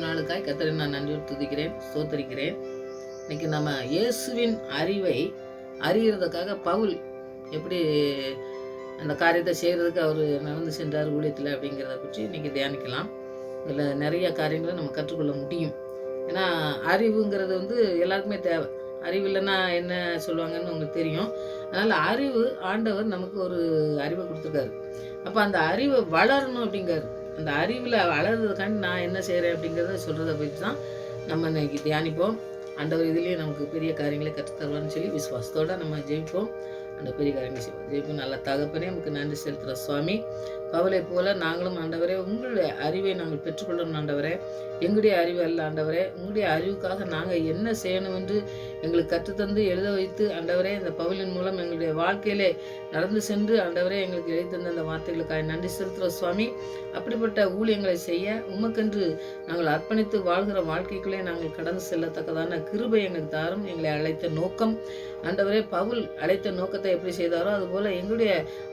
நாளுக்காய் கர்த்தரை நான் நன்றியோடு துதிக்கிறேன், ஸ்தோத்தரிக்கிறேன். இன்னைக்கு நம்ம இயேசுவின் அறிவை அறிகிறதுக்காக பவுல் எப்படி அந்த காரியத்தை செய்கிறதுக்கு அவர் நடந்து சென்றார் ஊழியத்தில் அப்படிங்கிறத பற்றி இன்னைக்கு தியானிக்கலாம். இதில் நிறைய காரியங்களை நம்ம கற்றுக்கொள்ள முடியும். ஏன்னா அறிவுங்கிறது எல்லாருக்குமே தேவை. அறிவு இல்லைன்னா என்ன சொல்லுவாங்கன்னு உங்களுக்கு தெரியும். அதனால் அறிவு ஆண்டவர் நமக்கு ஒரு அறிவை கொடுத்துருக்காரு. அப்போ அந்த அறிவை வளரணும் அப்படிங்கிறாரு. அந்த அறிவில் வளர்றதுக்காண்டி நான் என்ன செய்கிறேன் அப்படிங்கிறத சொல்கிறத பற்றி தான் நம்ம இன்னைக்கு தியானிப்போம். ஆண்டவர் இதுலேயே நமக்கு பெரிய காரியங்களை கற்றுத்தருவான்னு சொல்லி விசுவாசத்தோடு நம்ம ஜெயிப்போம். அந்த பெரிய காரியங்களை செய்வோம். ஜெயிப்போம். நல்ல தகப்பனே நமக்கு நன்றி செலுத்துகிற சுவாமி. பவுலை போல நாங்களும் ஆண்டவரே உங்களுடைய அறிவை நாங்கள் பெற்றுக்கொள்ளணும் ஆண்டவரே. எங்களுடைய அறிவு அல்ல ஆண்டவரே, உங்களுடைய அறிவுக்காக நாங்கள் என்ன செய்யணும் என்று எங்களுக்கு கற்றுத்தந்து எழுத வைத்து ஆண்டவரே, இந்த பவுலின் மூலம் எங்களுடைய வாழ்க்கையிலே நடந்து சென்று ஆண்டவரே எங்களுக்கு எழுத்தந்த அந்த வார்த்தைகளுக்காக நன்றி செலுத்துகிற சுவாமி. அப்படிப்பட்ட ஊழியங்களை செய்ய உமக்கென்று நாங்கள் அர்ப்பணித்து வாழ்கிற வாழ்க்கைக்குள்ளே நாங்கள் கடந்து செல்லத்தக்கதான கிருபை எங்களுக்கு தாரும். எங்களை அழைத்த நோக்கம் ஆண்டவரே, பவுல் அழைத்த நோக்கத்தை எப்படி செய்தாரோ அதுபோல் எங்களுடைய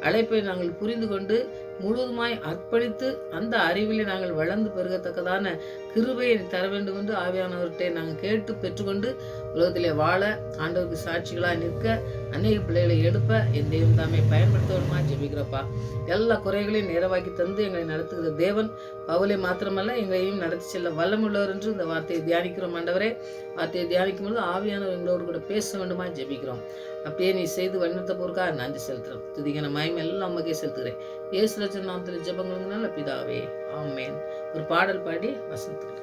அழைப்பை நாங்கள் புரிந்து கொண்டு முழுவதுமாய் அர்ப்பணித்து அந்த அறிவிலே நாங்கள் வளர்ந்து பெருகத்தக்கதான கிருபையை தர வேண்டும் என்று ஆவியானவர்கிட்ட நாங்கள் கேட்டு பெற்றுக்கொண்டு உலகத்திலே வாழ ஆண்டவருக்கு சாட்சிகளாக நிற்க அநேக பிள்ளைகளை எழுப்ப என் தெய்வம் தாமே பயன்படுத்தணுமா ஜெபிக்கிறப்பா. எல்லா குறைகளையும் நேரவாக்கி தந்து எங்களை நடத்துகிற தேவன் பவுலை மாத்திரமல்ல எங்களையும் நடத்தி செல்ல வல்லமுள்ளவர் என்று இந்த வார்த்தையை தியானிக்கிறோம் ஆண்டவரே. வார்த்தையை தியானிக்கும் போது ஆவியானவர் எங்களோடு கூட பேச வேண்டுமா ஜெபிக்கிறோம். அப்படியே நீ செய்து வண்ணத்த போருக்காக நன்றி செலுத்துகிறோம். துதிக்கான மயம் எல்லாம் நமக்கே செலுத்துகிறேன். இயேசு ரட்சகர் நாமத்தில் ஜெபங்களுங்கனால பிதாவே, ஆமென். ஒரு பாடல் பாடி வசனத்துக்கிறேன்.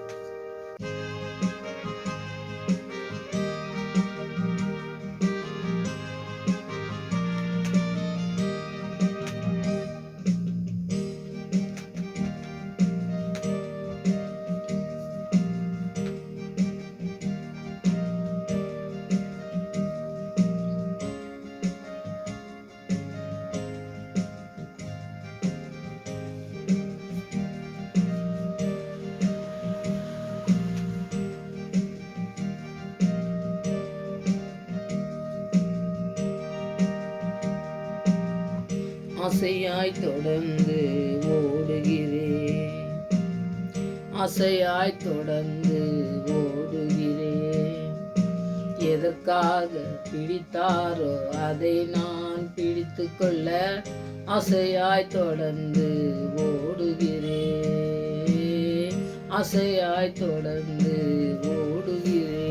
ஆசையாய் தொடர்ந்து ஓடுகிறேன், ஆசையாய் தொடர்ந்து ஓடுகிறேன். எதற்காக பிடித்தாரோ அதை நான் பிடித்து கொள்ள ஆசையாய் தொடர்ந்து ஓடுகிறேன், ஆசையாய் தொடர்ந்து ஓடுகிறேன்.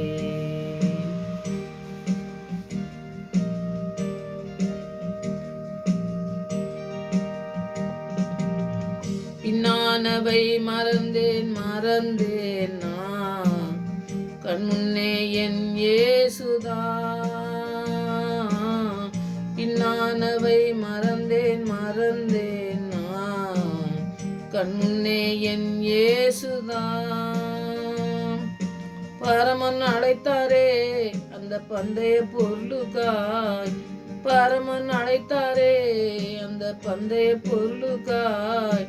பின்னானவை மறந்தேன் நான், கண்முன்னே என் இயேசுதான். பின்னானவை மறந்தேன் நான், கண்முன்னே என் இயேசுதான். பரமன் அழைத்தாரே அந்த பந்தய பொருளுக்காய், பரமன் அழைத்தாரே அந்த பந்தய பொருளுக்காய்,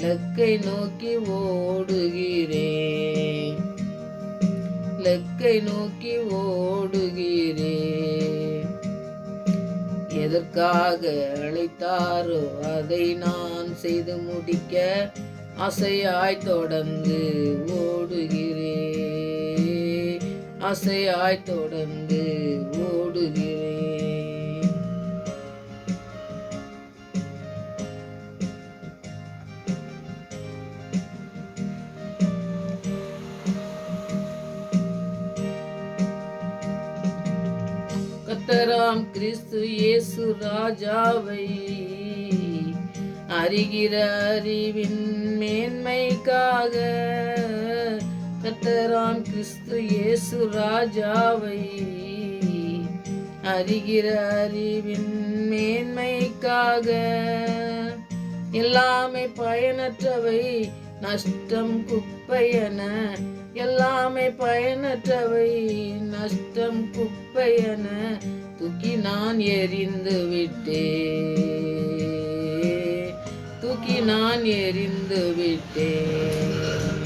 லக்கை நோக்கி ஓடுகிறேன், லக்கை நோக்கி ஓடுகிறேன். எதற்காக அழைத்தாரோ அதை நான் செய்து முடிக்க ஆசையாய் தொடர்ந்து ஓடுகிறேன், ஆசையாய் தொடர்ந்து ஓடுகிறேன். கர்த்தராம் கிறிஸ்து இயேசு ராஜாவை அறிகிற அறிவின் மேன்மைக்காக, கர்த்தராம் கிறிஸ்து இயேசு ராஜாவை அறிகிற அறிவின் மேன்மைக்காக, எல்லாமே பயனற்றவை நஷ்டம் குப்பையென, எல்லாமே பயனற்றவை நஷ்டம் குப்பையென தூக்கி நான் எறிந்து விட்டேன், தூக்கி நான் எறிந்து விட்டேன்.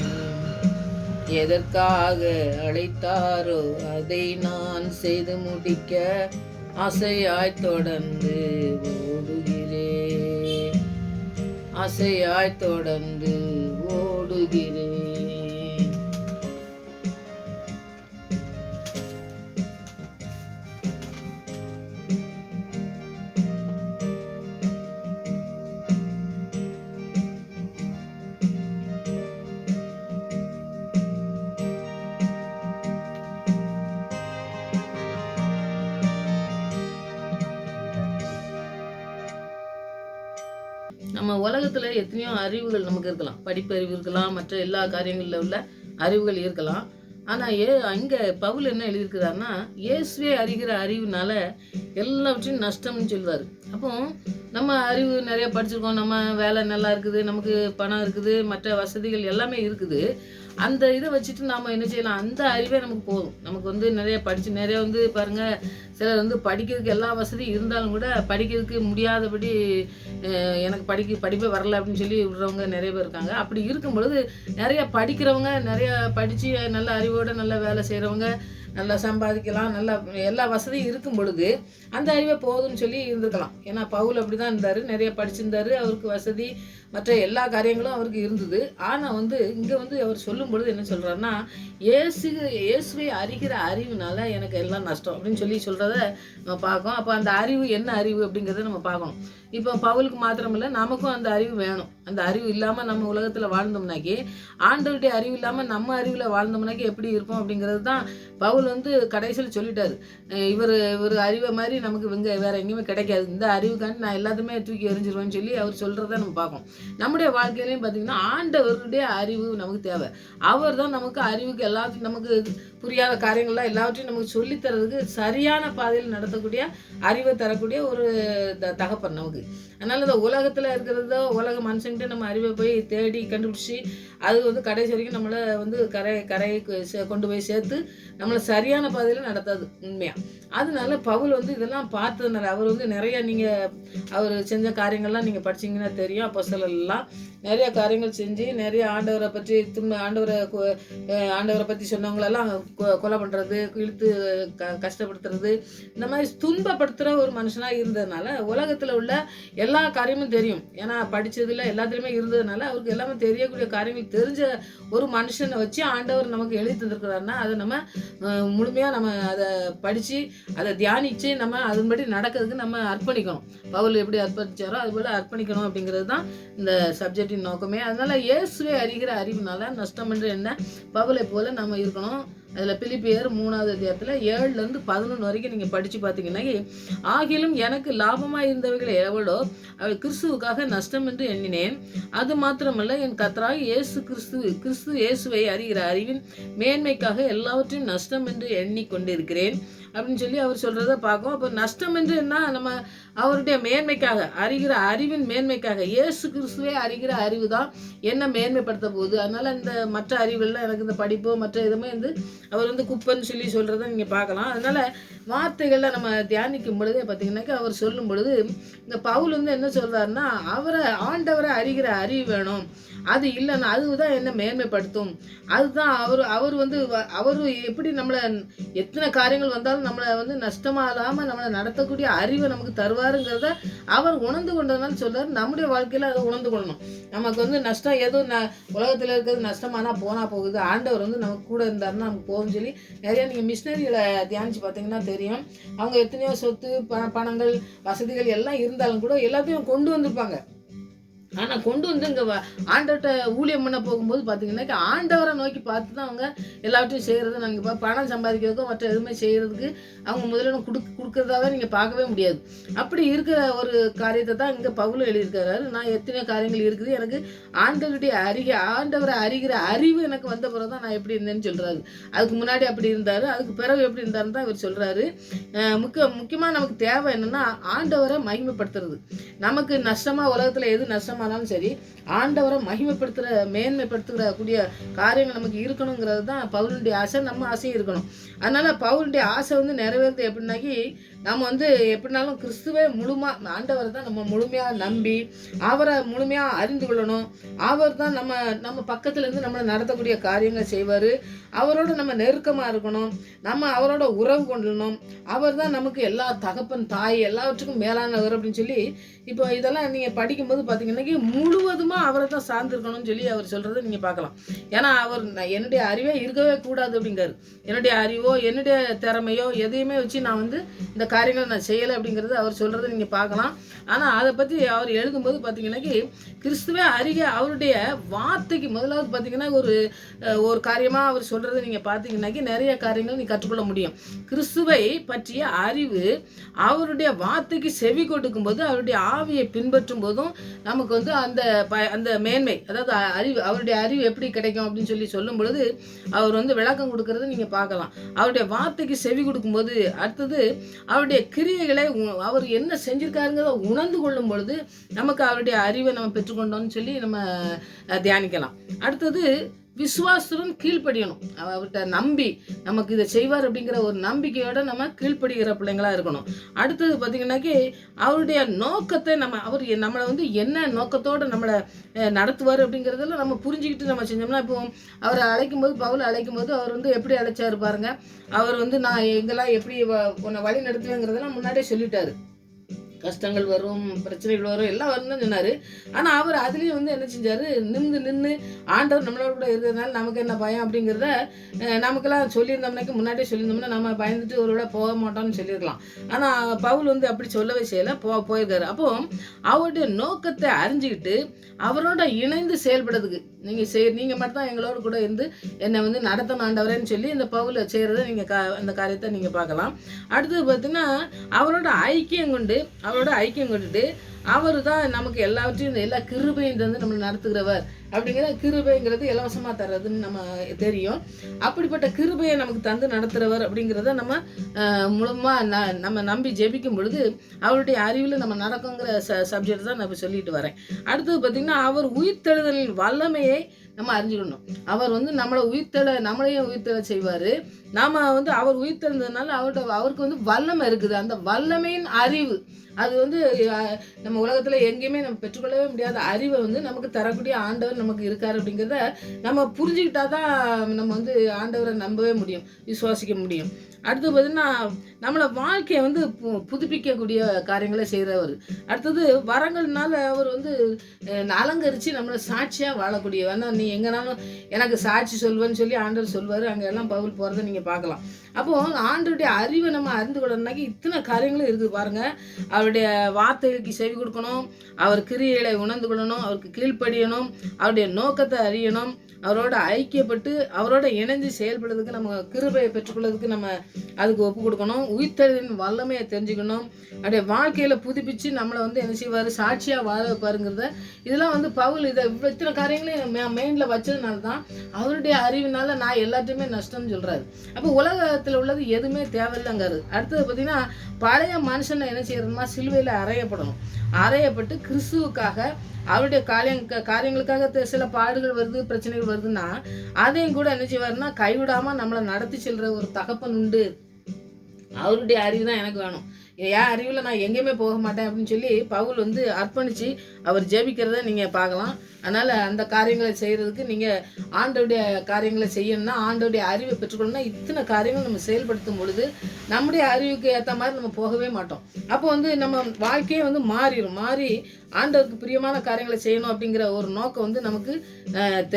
எதற்காக அழைத்தாரோ அதை நான் செய்து முடிக்க ஆசையாய் தொடர்ந்து ஓடுகிறேன், ஆசையாய் தொடர்ந்து ஓடுகிறேன். உலகத்தில் எத்தனையோ அறிவுகள் நமக்கு இருக்கலாம், படிப்பறிவு இருக்கலாம், மற்ற எல்லா காரியங்களில் உள்ள அறிவுகள் இருக்கலாம். ஆனால் அங்கே பவுல் என்ன எழுதியிருக்கிறாருன்னா, இயேசுவே அறிகிற அறிவுனால எல்லாவற்றையும் நஷ்டம்னு சொல்லுவார். அப்போ நம்ம அறிவு நிறைய படிச்சிருக்கோம், நம்ம வேலை நல்லா இருக்குது, நமக்கு பணம் இருக்குது, மற்ற வசதிகள் எல்லாமே இருக்குது. அந்த இதை வச்சுட்டு நாம் என்ன செய்யலாம், அந்த அறிவே நமக்கு போதும். நமக்கு நிறைய படித்து நிறைய பாருங்கள், சிலர் படிக்கிறதுக்கு எல்லா வசதியும் இருந்தாலும் கூட படிக்கிறதுக்கு முடியாதபடி எனக்கு படிப்பே வரல அப்படின்னு சொல்லி விடுறவங்க நிறைய பேர் இருக்காங்க. அப்படி இருக்கும் பொழுது நிறைய படிக்கிறவங்க, நிறைய படித்து நல்ல அறிவோடு நல்ல வேலை செய்கிறவங்க, நல்லா சம்பாதிக்கலாம், நல்லா எல்லா வசதியும் இருக்கும் பொழுது அந்த அறிவே போதும்னு சொல்லி இருந்திருக்கலாம். ஏன்னா பவுல் அப்படி தான் இருந்தார், நிறைய படிச்சிருந்தார், அவருக்கு வசதி மற்ற எல்லா காரியங்களும் அவருக்கு இருந்தது. ஆனால் இங்கே அவர் சொல்லும் பொழுது என்ன சொல்கிறாருன்னா, இயேசுவை அறிகிற அறிவுனால எனக்கு எல்லாம் நஷ்டம் அப்படின்னு சொல்லி சொல்கிறத நம்ம பார்க்கோம். அப்போ அந்த அறிவு என்ன அறிவு அப்படிங்கிறத நம்ம பார்க்கணும். இப்போ பவுலுக்கு மாத்திரமில்லை, நமக்கும் அந்த அறிவு வேணும். அந்த அறிவு இல்லாமல் நம்ம உலகத்தில் வாழ்ந்தோம்னாக்கி, ஆண்டவருடைய அறிவு இல்லாமல் நம்ம அறிவில் வாழ்ந்தோம்னாக்கி எப்படி இருப்போம் அப்படிங்கிறது தான் பவுல் கடைசியில் சொல்லிட்டாரு. இவர் அறிவை மாதிரி நமக்கு வேற எங்கேயுமே கிடைக்காது, இந்த அறிவுக்காண்டி நான் எல்லாத்தையுமே தூக்கி எறிஞ்சிருவேன்னு சொல்லி அவர் சொல்கிறத நம்ம பார்க்கணும். நம்முடைய வாழ்க்கையிலையும் பார்த்தீங்கன்னா ஆண்டவருடைய அறிவு நமக்கு தேவை. அவர் தான் நமக்கு அறிவுக்கு எல்லாத்தையும், நமக்கு புரியாத காரியங்கள்லாம் எல்லாவற்றையும் நமக்கு சொல்லித்தரதுக்கு சரியான பாதையில் நடத்தக்கூடிய அறிவை தரக்கூடிய ஒரு தகப்பன் நமக்கு. அதனால் இந்த உலகத்தில் இருக்கிறதோ உலக மனுஷங்கிட்ட நம்ம அறிவை போய் தேடி கண்டுபிடிச்சி அது கடைசி வரைக்கும் நம்மளை கரையை கொண்டு போய் சேர்த்து நம்மளை சரியான பாதையில் நடத்தாது உண்மையாக. அதனால பவுல் இதெல்லாம் பார்த்ததுனால அவர் நிறைய அவர் செஞ்ச காரியங்கள்லாம் நீங்கள் படிச்சிங்கன்னா தெரியும். அப்போஸ்தலர்லாம் நிறைய காரியங்கள் செஞ்சு நிறைய ஆண்டவரை பற்றி ஆண்டவரை பற்றி சொன்னவங்களெல்லாம் கொலை பண்ணுறது, இழுத்து கஷ்டப்படுத்துறது, இந்த மாதிரி துன்பப்படுத்துகிற ஒரு மனுஷனாக இருந்ததுனால உலகத்தில் உள்ள எல்லா காரியமும் தெரியும். ஏன்னா படித்ததில் எல்லாத்துலேயுமே இருந்ததுனால அவருக்கு எல்லாமே தெரியக்கூடிய காரியங்கள் தெரிஞ்ச ஒரு மனுஷனை வச்சு ஆண்டவர் நமக்கு எழுதி தந்திருக்கிறாருன்னா அதை நம்ம முழுமையாக நம்ம அதை படித்து அதை தியானித்து நம்ம அதன்படி நடக்கிறதுக்கு நம்ம அர்ப்பணிக்கணும். பவுல் எப்படி அர்ப்பணித்தாரோ அதுபோல் அர்ப்பணிக்கணும் அப்படிங்கிறது தான் இந்த சப்ஜெக்டின் நோக்கமே. அதனால் இயேசுவை அறிகிற அறிவுனால நஷ்டம் என்று என்ன, பவுலை போல நம்ம இருக்கணும். அதில் பிலிப்பியர் 3வது அத்தியாயத்தில் 7லேருந்து 11 வரைக்கும் நீங்கள் படித்து பார்த்தீங்கன்னா, ஆகிலும் எனக்கு லாபமாக இருந்தவைகள் எவ்வளோ அவை கிறிஸ்துவுக்காக நஷ்டம் என்று எண்ணினேன். அது மாத்திரமல்ல, என் கர்த்தராகிய கிறிஸ்து இயேசுவை அறிகிற அறிவின் மேன்மைக்காக எல்லாவற்றையும் நஷ்டம் என்று எண்ணிக்கொண்டிருக்கிறேன் அப்படின்னு சொல்லி அவர் சொல்கிறத பார்க்கும். அப்போ நஷ்டம் என்று என்ன, நம்ம அவருடைய மேன்மைக்காக, அறிகிற அறிவின் மேன்மைக்காக, இயேசு கிறிஸ்துவே அறிகிற அறிவு தான் என்ன மேன்மைப்படுத்த போகுது. அதனால் இந்த மற்ற அறிவுகள்லாம் எனக்கு இந்த படிப்போ மற்ற இதுமே அவர் குப்பைன்னு சொல்லி சொல்கிறத நீங்கள் பார்க்கலாம். அதனால் வார்த்தைகளில் நம்ம தியானிக்கும் பொழுதே பார்த்தீங்கன்னாக்கா அவர் சொல்லும் பொழுது இந்த பவுல் என்ன சொல்கிறாருன்னா, ஆண்டவரை அறிகிற அறிவு வேணும், அது இல்லைன்னா அதுதான் என்ன மேன்மைப்படுத்தும். அதுதான் அவர் எப்படி நம்மளை எத்தனை காரியங்கள் வந்தாலும் நம்மளை நஷ்டமாக இல்லாமல் நம்மளை நடத்தக்கூடிய அறிவை நமக்கு தருவாருங்கிறத அவர் உணர்ந்து கொண்டதுனால சொல்றாரு. நம்முடைய வாழ்க்கையில் அதை உணர்ந்து கொள்ளணும். நமக்கு நஷ்டம் ஏதோ உலகத்தில் இருக்கிறது நஷ்டமானால் போனால் போகுது, ஆண்டவர் நமக்கு கூட இருந்தாருன்னா நமக்கு போகும்னு சொல்லி நிறைய நீங்கள் மிஷினரிகளை தியானிச்சு பார்த்தீங்கன்னா தெரியும். அவங்க எத்தனையோ சொத்து பணங்கள் வசதிகள் எல்லாம் இருந்தாலும் கூட எல்லாத்தையும் கொண்டு வந்திருப்பாங்க. ஆனால் கொண்டு இங்கே ஆண்டவர்கிட்ட ஊழியம் பண்ண போகும்போது பார்த்தீங்கன்னாக்கா ஆண்டவரை நோக்கி பார்த்து தான் அவங்க எல்லாவற்றையும் செய்கிறது. நாங்கள் பணம் சம்பாதிக்கிறதுக்கோ மற்ற எதுவுமே செய்கிறதுக்கு அவங்க முதலிடம் கொடுக்குறதாவே நீங்கள் பார்க்கவே முடியாது. அப்படி இருக்கிற ஒரு காரியத்தை தான் இங்கே பவுல் எழுதியிருக்கிறாரு. நான் எத்தனை காரியங்கள் இருக்குது, எனக்கு ஆண்டவரை அறிகிற அறிவு எனக்கு வந்த பிறகு தான் நான் எப்படி இருந்தேன்னு சொல்கிறாரு. அதுக்கு முன்னாடி அப்படி இருந்தார், அதுக்கு பிறகு எப்படி இருந்தாருன்னு தான் இவர் சொல்கிறாரு. முக்கியமாக நமக்கு தேவை என்னென்னா ஆண்டவரை மகிமைப்படுத்துறது. நமக்கு நஷ்டமாக உலகத்தில் எது நஷ்டமானாலும் சரி, ஆண்டவரை மகிமைப்படுத்துகிற மேன்மைப்படுத்துகிற கூடிய காரியங்கள் நமக்கு இருக்கணுங்கிறது தான் பவுலுடைய ஆசை, நம்ம ஆசையும் இருக்கணும். அதனால் பவுலுடைய ஆசை நிறைவேறது எப்படின்னாக்கி, நம்ம எப்படினாலும் கிறிஸ்துவே ஆண்டவரை தான் நம்ம முழுமையாக நம்பி அவரை முழுமையாக அறிந்து கொள்ளணும். அவர் தான் நம்ம பக்கத்துலேருந்து நம்மளை நடத்தக்கூடிய காரியங்களை செய்வார். அவரோட நம்ம நெருக்கமாக இருக்கணும், நம்ம அவரோட உறவு கொள்ளணும். அவர் தான் நமக்கு எல்லா தகப்பன் தாய் எல்லாவற்றுக்கும் மேலானவர் அப்படின்னு சொல்லி இப்போ இதெல்லாம் நீங்கள் படிக்கும்போது பார்த்தீங்கன்னா முழுவதுமாக அவரை தான் சார்ந்திருக்கணும்னு சொல்லி அவர் சொல்கிறத நீங்கள் பார்க்கலாம். ஏன்னா அவர் என்னுடைய அறிவே இருக்கவே கூடாது அப்படிங்கிறார். என்னுடைய அறிவோ என்னுடைய திறமையோ எதையுமே வச்சு நான் இந்த காரியங்களை நான் செய்யலை அப்படிங்கிறது அவர் சொல்கிறத நீங்கள் பார்க்கலாம். ஆனால் அதை பற்றி அவர் எழுதும்போது பார்த்தீங்கன்னாக்கி கிறிஸ்துவே அறிக அவருடைய வார்த்தைக்கு முதலாவது பார்த்தீங்கன்னா ஒரு காரியமாக அவர் சொல்கிறத நீங்கள் பார்த்தீங்கன்னாக்கி நிறைய காரியங்கள் நீங்கள் கற்றுக்கொள்ள முடியும். கிறிஸ்துவை பற்றிய அறிவு அவருடைய வார்த்தைக்கு செவி கொடுக்கும்போது அவருடைய ஆவியை பின்பற்றும் போதும் நமக்கு வந்து அந்த மேன்மை, அதாவது அவருடைய அறிவு எப்படி கிடைக்கும் அப்படின்னு சொல்லும் பொழுது அவர் வந்து விளக்கம் கொடுக்கறத நீங்கள் பார்க்கலாம். அவருடைய வார்த்தைக்கு செவி கொடுக்கும்போது அடுத்தது அவருடைய கிரியைகளை அவர் என்ன செஞ்சிருக்காருங்கிறத உணர்ந்து கொள்ளும் பொழுது நமக்கு அவருடைய அறிவை நம்ம பெற்றுக்கொண்டோம்னு சொல்லி நம்ம தியானிக்கலாம். அடுத்தது விசுவாசத்துடன் கீழ்ப்படியணும். அவர்கிட்ட நம்பி நமக்கு இதை செய்வார் அப்படிங்கிற ஒரு நம்பிக்கையோட நம்ம கீழ்ப்படுகிற பிள்ளைங்களா இருக்கணும். அடுத்தது பார்த்தீங்கன்னாக்கி அவருடைய நோக்கத்தை நம்மளை வந்து என்ன நோக்கத்தோடு நம்மளை நடத்துவார் அப்படிங்கிறதுல நம்ம புரிஞ்சுக்கிட்டு நம்ம செஞ்சோம்னா, இப்போ அவரை பவுல் அழைக்கும் போது அவர் வந்து எப்படி அழைச்சாரு பாருங்க. அவர் வந்து நான் எங்கெல்லாம் எப்படி உன்னை வழி நடத்துவேங்கிறதெல்லாம் முன்னாடியே சொல்லிட்டாரு. கஷ்டங்கள் வரும், பிரச்சனைகள் வரும், எல்லாம் வரும்னு சொன்னார். ஆனால் அவர் அதுலேயும் வந்து என்ன செஞ்சார், நின்று ஆண்டவர் நம்மளோட கூட இருக்கிறதுனால நமக்கு என்ன பயம் அப்படிங்கிறத நமக்கெல்லாம் சொல்லியிருந்தோம்னாக்கி முன்னாடியே சொல்லியிருந்தோம்னா நம்ம பயந்துட்டு ஒரு விட போக மாட்டோம்னு சொல்லியிருக்கலாம். ஆனால் பவுல் வந்து அப்படி சொல்லவே செய்யலை, போயிருக்காரு. அப்போ அவருடைய நோக்கத்தை அறிஞ்சிக்கிட்டு அவரோட இணைந்து செயல்படுறதுக்கு நீங்கள் மட்டும் தான் எங்களோட கூட இருந்து என்னை வந்து நடத்தணும் ஆண்டவரேன்னு சொல்லி இந்த பவுலை செய்கிறத நீங்கள் அந்த காரியத்தை நீங்கள் பார்க்கலாம். அடுத்தது பார்த்தீங்கன்னா அவரோட ஐக்கியம் கொண்டுட்டு அவர் தான் நமக்கு எல்லாவற்றையும் எல்லா கிருபையும் தந்து நம்மளை நடத்துகிறவர். அப்படிங்கிற கிருபைங்கிறது இலவசமாக தர்றதுன்னு நம்ம தெரியும். அப்படிப்பட்ட கிருபையை நமக்கு தந்து நடத்துகிறவர் அப்படிங்கிறத நம்ம மூலமாக நம்ம நம்பி ஜெபிக்கும் பொழுது அவருடைய அறிவில் நம்ம நடக்குங்கிற சப்ஜெக்ட் தான் நான் இப்போ சொல்லிட்டு வரேன். அடுத்தது பார்த்திங்கன்னா அவர் உயிர்த்தெழுதலின் வல்லமையை நம்ம அறிஞ்சுக்கணும். அவர் வந்து நம்மளையும் உயிர்த்தெழ செய்வார். நாம் வந்து அவர் உயிர்த்தெழுந்ததுனால அவருக்கு வந்து வல்லமை இருக்குது. அந்த வல்லமையின் அறிவு அது வந்து நம்ம உலகத்தில் எங்கேயுமே நம்ம பெற்றுக்கொள்ளவே முடியாத அறிவை வந்து நமக்கு தரக்கூடிய ஆண்டவர் நமக்கு இருக்கார் அப்படிங்கிறத நம்ம புரிஞ்சுக்கிட்டா தான் நம்ம வந்து ஆண்டவரை நம்பவே முடியும், விசுவாசிக்க முடியும். அடுத்து பார்த்தீங்கன்னா நம்மளை வாழ்க்கையை வந்து புதுப்பிக்கக்கூடிய காரியங்களை செய்கிறவர். அடுத்தது வரங்கள்னால அவர் வந்து அலங்கரித்து நம்மளை சாட்சியாக வாழக்கூடிய, ஆனால் நீ எங்கேனாலும் எனக்கு சாட்சி சொல்வேன்னு சொல்லி ஆண்டவர் சொல்வார். அங்கே எல்லாம் பவுல் போகிறத நீங்கள் பார்க்கலாம். அப்போது ஆண்டவருடைய அறிவை நம்ம அறிந்து கொள்ளணும்னாக்கி இத்தனை காரியங்களும் இருக்குது பாருங்கள். அவருடைய வார்த்தைக்கு செவி கொடுக்கணும், அவர் கிரியைகளை உணர்ந்து கொள்ளணும், அவருக்கு கீழ்ப்படியணும், அவருடைய நோக்கத்தை அறியணும், அவரோட ஐக்கியப்பட்டு அவரோட இணைஞ்சு செயல்படுறதுக்கு நம்ம கிருபையை பெற்றுக்கொள்றதுக்கு நம்ம அதுக்கு ஒப்பு கொடுக்கணும். உயிர்த்தெழுதலின் வல்லமையை தெரிஞ்சுக்கணும். அப்படியே வாழ்க்கையில் புதுப்பிச்சு நம்மளை வந்து என்ன செய்வார், சாட்சியாக வாழ வைப்பாருங்கிறத இதெல்லாம் வந்து பவுல் இத்தனை காரியங்களையும் மெயினில் வச்சதுனால தான் அவருடைய அறிவினால நான் எல்லாத்தையுமே நஷ்டம்னு சொல்கிறாரு. அப்போ உலகத்தில் உள்ளது எதுவுமே தேவையில்லைங்காரு. அடுத்தது பார்த்திங்கன்னா பழைய மனுஷனை என்ன செய்யறதுமா சிலுவையில் அறையப்பட்டு கிறிஸ்துவுக்காக அவருடைய காரியங்களுக்காக சில பாடுகள் வருது, பிரச்சனைகள் வருதுன்னா அதையும் கூட என்ன செய்வாருன்னா கைவிடாமல் நம்மளை நடத்தி செல்ற ஒரு தகப்பன் உண்டு. அவருடைய அறிவு தான் எனக்கு வேணும், என் அறிவில் நான் எங்கேயுமே போக மாட்டேன் அப்படின்னு சொல்லி பவுல் வந்து அர்ப்பணித்து அவர் ஜெபிக்கிறத நீங்கள் பார்க்கலாம். அதனால் அந்த காரியங்களை செய்கிறதுக்கு நீங்கள் ஆண்டவருடைய காரியங்களை செய்யணும்னா, ஆண்டவருடைய அறிவை பெற்றுக்கணும்னா இத்தனை காரியங்கள் நம்ம செயல்படுத்தும் பொழுது நம்முடைய அறிவுக்கு ஏற்ற மாதிரி நம்ம போகவே மாட்டோம். அப்போ வந்து நம்ம வாழ்க்கையே வந்து மாறி ஆண்டவருக்கு பிரியமான காரியங்களை செய்யணும் அப்படிங்கிற ஒரு நோக்கம் வந்து நமக்கு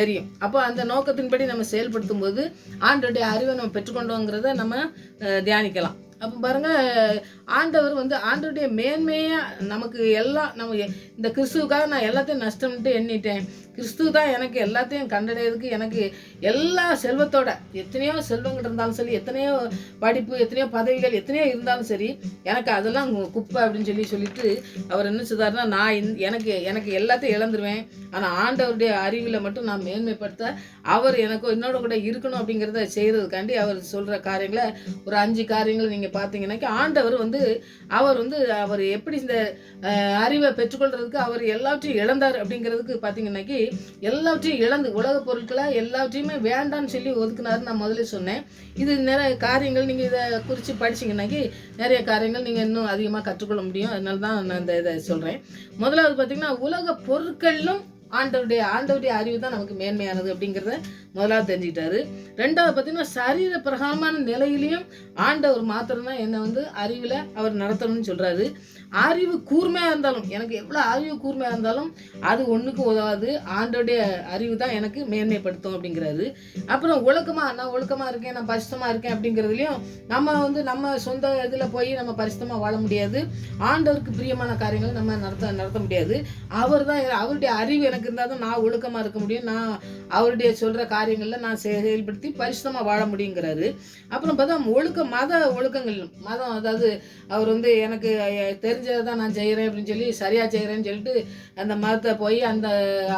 தெரியும். அப்போ அந்த நோக்கத்தின்படி நம்ம செயல்படுத்தும் போது ஆண்டவருடைய அறிவை நம்ம பெற்றுக்கொண்டோங்கிறத நம்ம தியானிக்கலாம். அப்போ பாருங்கள், ஆண்டவர் வந்து ஆண்டவருடைய மேன்மையாக நமக்கு எல்லாம் நம்ம இந்த கிறிஸ்துவுக்காக நான் எல்லாத்தையும் நஷ்டம்ட்டு எண்ணிட்டேன், கிறிஸ்துவ தான் எனக்கு எல்லாத்தையும் கண்டடையிறதுக்கு எனக்கு எல்லா செல்வத்தோட எத்தனையோ செல்வங்கள் இருந்தாலும் சரி, எத்தனையோ படிப்பு, எத்தனையோ பதவிகள் எத்தனையோ இருந்தாலும் சரி, எனக்கு அதெல்லாம் குப்பை அப்படின்னு சொல்லிட்டு அவர் என்ன செய்தாருன்னா நான் எனக்கு எல்லாத்தையும் இழந்துருவேன், ஆனால் ஆண்டவருடைய அறிவில் மட்டும் நான் மேன்மைப்படுத்த அவர் எனக்கு என்னோட கூட இருக்கணும் அப்படிங்கிறத செய்கிறதுக்காண்டி அவர் சொல்கிற காரியங்களை ஒரு 5 காரியங்களை நீங்கள் பார்த்தீங்கன்னாக்கி அவர் எப்படி இந்த அறிவை பெற்றுக்கொள்றதுக்கு அவர் எல்லாத்தையும் இழந்தார் அப்படிங்கிறதுக்கு பார்த்தீங்கன்னாக்கி எல்லாவற்றையும் இழந்து உலக பொருட்களை எல்லாவற்றையுமே வேண்டான்னு சொல்லி ஒதுக்குனாருன்னு நான் முதல்ல சொன்னேன். இது நிறைய காரியங்கள் நீங்கள் இதை குறித்து படிச்சிங்கன்னாக்கி நிறைய காரியங்கள் நீங்கள் இன்னும் அதிகமாக கற்றுக்கொள்ள முடியும். அதனால தான் நான் இதை சொல்கிறேன். முதலாவது பார்த்தீங்கன்னா உலக பொருட்களிலும் ஆண்டவருடைய அறிவு தான் நமக்கு மேன்மையானது அப்படிங்கிறத முதலாவது தெரிஞ்சுக்கிட்டாரு. ரெண்டாவது பார்த்தீங்கன்னா சரீர பிரகாரமான நிலையிலையும் ஆண்டவர் மாத்திரம்தான் என்னை வந்து அறிவில் அவர் நடத்தணும்னு சொல்கிறாரு. அறிவு கூர்மையாக இருந்தாலும், எனக்கு எவ்வளோ அறிவு கூர்மையாக இருந்தாலும் அது ஒன்றுக்கும் உதவாது. ஆண்டோடைய அறிவு தான் எனக்கு மேன்மைப்படுத்தும் அப்படிங்கிறாரு. அப்புறம் நான் ஒழுக்கமாக இருக்கேன், நான் பரிசுத்தமாக இருக்கேன் அப்படிங்கிறதுலையும் நம்ம சொந்த இதில் போய் நம்ம பரிசுத்தமாக வாழ முடியாது. ஆண்டவருக்கு பிரியமான காரியங்களை நம்ம நடத்த முடியாது. அவருடைய அறிவு எனக்கு இருந்தால் தான் நான் ஒழுக்கமாக இருக்க முடியும். நான் அவருடைய சொல்கிற காரியங்களில் நான் செயல்படுத்தி பரிசுத்தமாக வாழ முடியுங்கிறாரு. அப்புறம் பார்த்தா மத ஒழுக்கங்கள், அதாவது அவர் வந்து எனக்கு தெரிஞ்சதை தான் நான் செய்கிறேன் அப்படின்னு சொல்லி சரியாக செய்கிறேன்னு சொல்லிட்டு அந்த மதத்தை போய் அந்த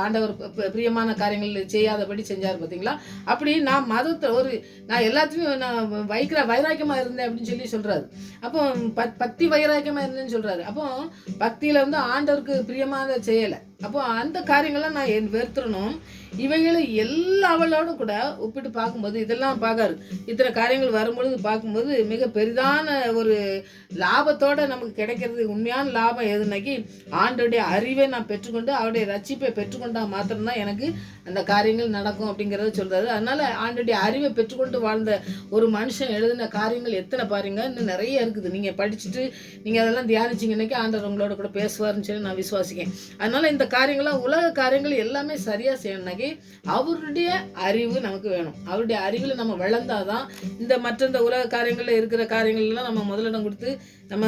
ஆண்டவர் பிரியமான காரியங்கள் செய்யாதபடி செஞ்சார் பார்த்தீங்களா. அப்படி நான் நான் எல்லாத்தையும் நான் வைராக்கியமாக இருந்தேன் அப்படின்னு சொல்லி சொல்கிறாரு. அப்போ பக்தி வைராக்கியமாக இருந்தேன்னு சொல்கிறாரு. அப்போ பக்தியில் வந்து ஆண்டவருக்கு பிரியமாக செய்யலை. அப்போ அந்த காரியங்கள்லாம் நான் வெறுத்துறணும். இவைகளை எல்லாவளோடும் கூட ஒப்பிட்டு பார்க்கும்போது இதெல்லாம் பார்க்காரு. இத்தனை காரியங்கள் வரும்பொழுது பார்க்கும்போது மிக பெரிதான ஒரு லாபத்தோடு நமக்கு கிடைக்கிறது. உண்மையான லாபம் எதுனாக்கி ஆண்டோடைய அறிவை நான் பெற்றுக்கொண்டு அவருடைய ரட்சிப்பை பெற்றுக்கொண்டா மாத்திரம்தான் எனக்கு அந்த காரியங்கள் நடக்கும் அப்படிங்கிறத சொல்கிறாரு. அதனால் ஆண்டோடைய அறிவை பெற்றுக்கொண்டு வாழ்ந்த ஒரு மனுஷன் எழுதின காரியங்கள் எத்தனை பாருங்க, இன்னும் நிறைய இருக்குது. நீங்கள் படிச்சுட்டு நீங்கள் அதெல்லாம் தியானிச்சிங்கன்னாக்கி ஆண்டவர் உங்களோட கூட பேசுவார்னு சொல்லி நான் விசுவாசிக்கேன். அதனால் இந்த காரியங்களாம் உலக காரியங்கள் எல்லாமே சரியாக செய்யணும்னாக்கி அவருடைய அறிவு நமக்கு வேணும். அவருடைய அறிவில் நம்ம வளர்ந்தாதான் இந்த உலக காரியங்களில் இருக்கிற காரியங்கள்லாம் நம்ம முதலிடம் கொடுத்து நம்ம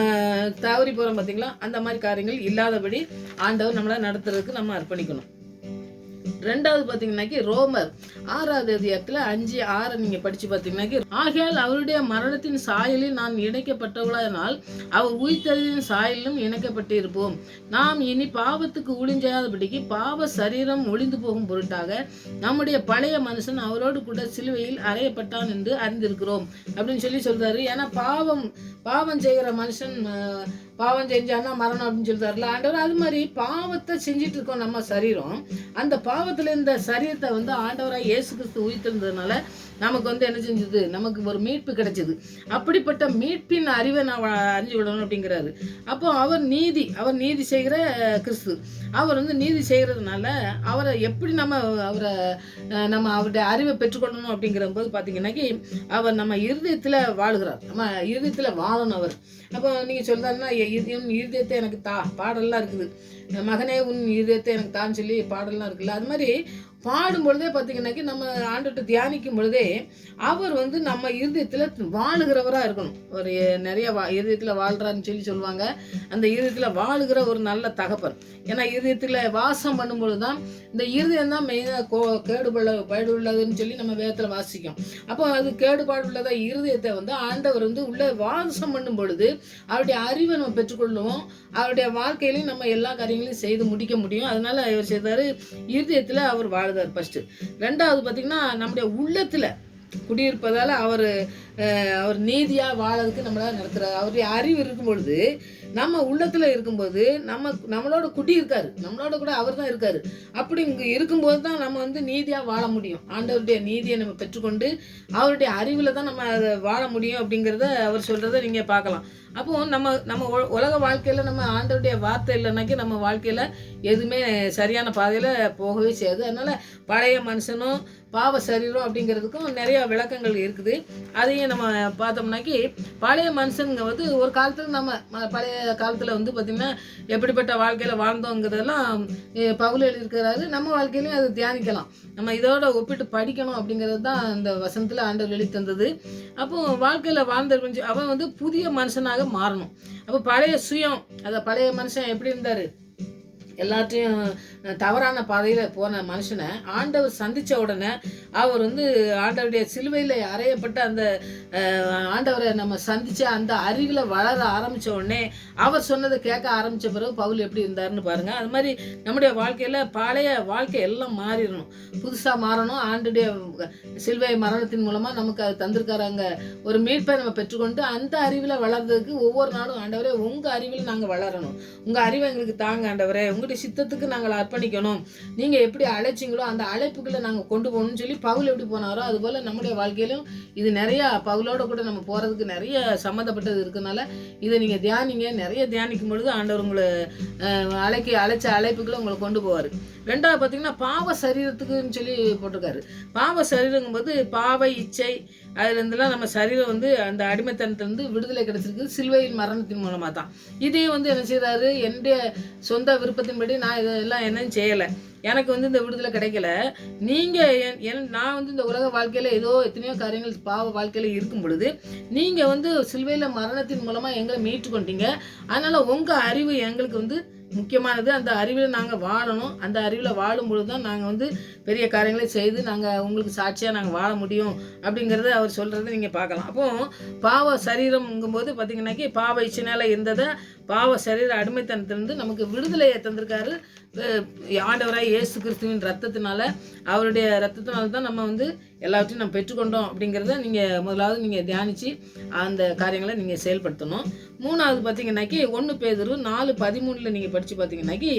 தவறி போகிறோம் பார்த்தீங்களா. அந்த மாதிரி காரியங்கள் இல்லாதபடி ஆண்டவர் நம்மளை நடத்துறதுக்கு நம்ம அர்ப்பணிக்கணும். ரெண்டாவது பார்த்தீங்கன்னாக்கி ரோமர் 6வது அதிகாரத்தில் 5:6 நீங்கள் படித்து பார்த்தீங்கன்னாக்கி, ஆகையால் அவருடைய மரணத்தின் சாயலில் நான் இணைக்கப்பட்டவளானால் அவர் உயிர்த்தெழுதின் சாயலிலும் இணைக்கப்பட்டு இருப்போம். நாம் இனி பாவத்துக்கு ஒளிஞ்சாதபடிக்கு பாவ சரீரம் ஒளிந்து போகும் பொருட்டாக நம்முடைய பழைய மனுஷன் அவரோடு கூட சிலுவையில் அறையப்பட்டான் என்று அறிந்திருக்கிறோம் அப்படின்னு சொல்லி சொல்றாரு. ஏன்னா பாவம் செய்கிற மனுஷன் பாவம் செஞ்சான்னா மரணம் அப்படின்னு சொல்றாருல ஆண்டவர். அது மாதிரி பாவத்தை செஞ்சிட்டு இருக்கோம் நம்ம சரீரம். அந்த பாவத்துல இந்த சரீரத்தை வந்து ஆண்டவராக இயேசு கிறிஸ்து உயிர்த்திருந்ததுனால நமக்கு வந்து என்ன செஞ்சது, நமக்கு ஒரு மீட்பு கிடைச்சது. அப்படிப்பட்ட மீட்பின் அறிவை நான் அறிஞ்சு விடணும் அப்படிங்கிறாரு. அப்போ அவர் நீதி செய்கிற கிறிஸ்து. அவர் வந்து நீதி செய்கிறதுனால அவரை எப்படி அவருடைய அறிவை பெற்றுக்கொள்ளணும் அப்படிங்கிற போது பார்த்தீங்கன்னாக்கி அவர் நம்ம இருதயத்தில் வாழுகிறார். நம்ம இருதயத்தில் வாழணும் அவர். அப்போ நீங்கள் சொல்றாருன்னா இருதயத்தை எனக்கு பாடல்லாம் இருக்குது. மகனே உன் இதயத்தை எனக்கு தான் சொல்லி பாடலாம் இருக்குல்ல. அது மாதிரி பாடும் பொழுதே பார்த்தீங்கன்னாக்கி நம்ம ஆண்டுகிட்ட தியானிக்கும் பொழுதே அவர் வந்து நம்ம இருதயத்தில் வாழுகிறவராக இருக்கணும். ஒரு நிறைய இருதயத்தில் வாழ்கிறான்னு சொல்லுவாங்க. அந்த இருதயத்தில் வாழுகிற ஒரு நல்ல தகப்பன். ஏன்னா இருதயத்தில் வாசம் பண்ணும்பொழுது தான் இந்த இருதயம் தான் மெயினாக கேடுபாடு உள்ளதுன்னு சொல்லி நம்ம வேதத்தில் வாசிக்கும். அப்போ அது கேடுபாடு உள்ளதா இருதயத்தை வந்து ஆண்டவர் வந்து உள்ள வாசம் பண்ணும் பொழுது அவருடைய அறிவை நம்ம பெற்றுக்கொள்ளுவோம். அவருடைய வாழ்க்கையிலையும் நம்ம எல்லா காரியங்களையும் செய்து முடிக்க முடியும். அதனால அவர் செய்தார், இருதயத்தில் அவர் வாழுதார் ஃபர்ஸ்ட். ரெண்டாவது பார்த்தீங்கன்னா நம்முடைய உள்ளத்தில் குடியிருப்பதால் அவர் நீதியாக வாழறதுக்கு நம்மளால் நடத்துகிறார். அவருடைய அறிவு இருக்கும் பொழுது நம்ம உள்ளத்தில் இருக்கும்போது நம்மளோட குடி இருக்காரு, நம்மளோட கூட அவர் தான் இருக்காரு. அப்படி இங்கே இருக்கும்போது தான் நம்ம வந்து நீதியாக வாழ முடியும். ஆண்டவருடைய நீதியை நம்ம பெற்றுக்கொண்டு அவருடைய அறிவில் தான் நம்ம அதை வாழ முடியும் அப்படிங்கிறத அவர் சொல்கிறத நீங்கள் பார்க்கலாம். அப்போ நம்ம உலக வாழ்க்கையில் நம்ம ஆண்டவருடைய வார்த்தை இல்லைனாக்கி நம்ம வாழ்க்கையில் எதுவுமே சரியான பாதையில் போகவே செய்யாது. அதனால் பழைய மனுஷனும் பாவ சரீரம் அப்படிங்கிறதுக்கும் நிறைய விளக்கங்கள் இருக்குது. அதையும் நம்ம பார்த்தோம்னாக்கி பழைய மனுஷனுங்க வந்து ஒரு காலத்தில் நம்ம பழைய காலத்தில் வந்து பார்த்திங்கன்னா எப்படிப்பட்ட வாழ்க்கையில் வாழ்ந்தோங்கிறதெல்லாம் பவுல் எழுதியிருக்கிறாரு. நம்ம வாழ்க்கையிலையும் அது தியானிக்கலாம். நம்ம இதோட ஒப்பிட்டு படிக்கணும் அப்படிங்கிறது தான் இந்த வசனத்தில் ஆண்டவர் எழுதி தந்தது. அப்போது வாழ்க்கையில் வாழ்ந்த கொஞ்சம் அவன் வந்து புதிய மனுஷனாக மாறணும். அப்போ பழைய மனுஷன் எப்படி இருந்தார், எல்லாத்தையும் தவறான பாதையில் போன மனுஷனை ஆண்டவர் சந்தித்த உடனே அவர் வந்து ஆண்டவருடைய சிலுவையில் அறையப்பட்ட அந்த ஆண்டவரை நம்ம சந்தித்த அந்த அறிவில் வளர ஆரம்பித்த உடனே அவர் சொன்னதை கேட்க ஆரம்பித்த பிறகு பவுல் எப்படி இருந்தாருன்னு பாருங்கள். அது மாதிரி நம்முடைய வாழ்க்கையில் பழைய வாழ்க்கை எல்லாம் மாறிடணும், புதுசாக மாறணும். ஆண்டுடைய சிலுவை மரணத்தின் மூலமாக நமக்கு அது தந்திருக்காராங்க ஒரு மீட்பை நம்ம பெற்றுக்கொண்டு அந்த அறிவில் வளர்றதுக்கு ஒவ்வொரு நாளும் ஆண்டவரே உங்கள் அறிவில் நாங்கள் வளரணும், உங்கள் அறிவை எங்களுக்கு தாங்க ஆண்டவரே, உங்களுடைய உங்களுடைய சித்தத்துக்கு நாங்கள் அர்ப்பணிக்கணும், நீங்கள் எப்படி அழைச்சிங்களோ அந்த அழைப்புக்குள்ளே நாங்கள் கொண்டு போகணும்னு சொல்லி பவுல் எப்படி போனாரோ அதுபோல் நம்முடைய வாழ்க்கையிலும் இது நிறையா பவுலோட கூட நம்ம போகிறதுக்கு நிறைய சம்மந்தப்பட்டது இருக்கனால இதை நீங்கள் தியானிங்க. நிறைய தியானிக்கும் பொழுது ஆண்டவர் உங்களை அழைச்ச அழைப்புக்குள்ளே உங்களை கொண்டு போவார். ரெண்டாவது பார்த்தீங்கன்னா பாவ சரீரத்துக்குன்னு சொல்லி போட்டிருக்காரு. பாவ சரீரங்கும்போது பாவ இச்சை அதுலேருந்துலாம் நம்ம சரீரம் அந்த அடிமைத்தனத்திலேருந்து விடுதலை கிடைச்சிருக்கு சிலுவையின் மரணத்தின் மூலமாக தான். இதையும் என்ன செய்கிறாரு, என்னுடைய சொந்த விருப்பத்தின்படி நான் இதெல்லாம் என்னன்னு செய்யலை, எனக்கு இந்த விடுதலை கிடைக்கல. நீங்கள் நான் இந்த உலக வாழ்க்கையில் ஏதோ எத்தனையோ காரியங்கள் பாவ வாழ்க்கையில் இருக்கும் பொழுது நீங்கள் சிலுவையில் மரணத்தின் மூலமாக எங்களை மீட்டு கொண்டீங்க. அதனால் உங்கள் அறிவு எங்களுக்கு முக்கியமானது. அந்த அறிவில் நாங்கள் வாழணும். அந்த அறிவில் வாழும் பொழுது தான் நாங்கள் பெரிய காரியங்களை செய்து நாங்கள் உங்களுக்கு சாட்சியாக நாங்கள் வாழ முடியும் அப்படிங்கிறத அவர் சொல்கிறத நீங்கள் பார்க்கலாம். அப்போது பாவ சரீரம்ங்கும்போது பார்த்திங்கன்னாக்கி பாவ இச்சைனால இருந்ததை பாவ சரீர அடிமைத்தனத்திலிருந்து நமக்கு விடுதலையை தந்திருக்காரு ஆண்டவராய் இயேசு கிறிஸ்துவின் ரத்தத்தினால. அவருடைய ரத்தத்தினால தான் நம்ம எல்லாவற்றையும் நம்ம பெற்றுக்கொண்டோம் அப்படிங்கிறத நீங்கள் முதலாவது நீங்கள் தியானித்து அந்த காரியங்களை நீங்கள் செயல்படுத்தணும். மூணாவது பார்த்தீங்கன்னாக்கி 1 பேதுரு 4:13 நீங்கள் படித்து பார்த்தீங்கன்னாக்கி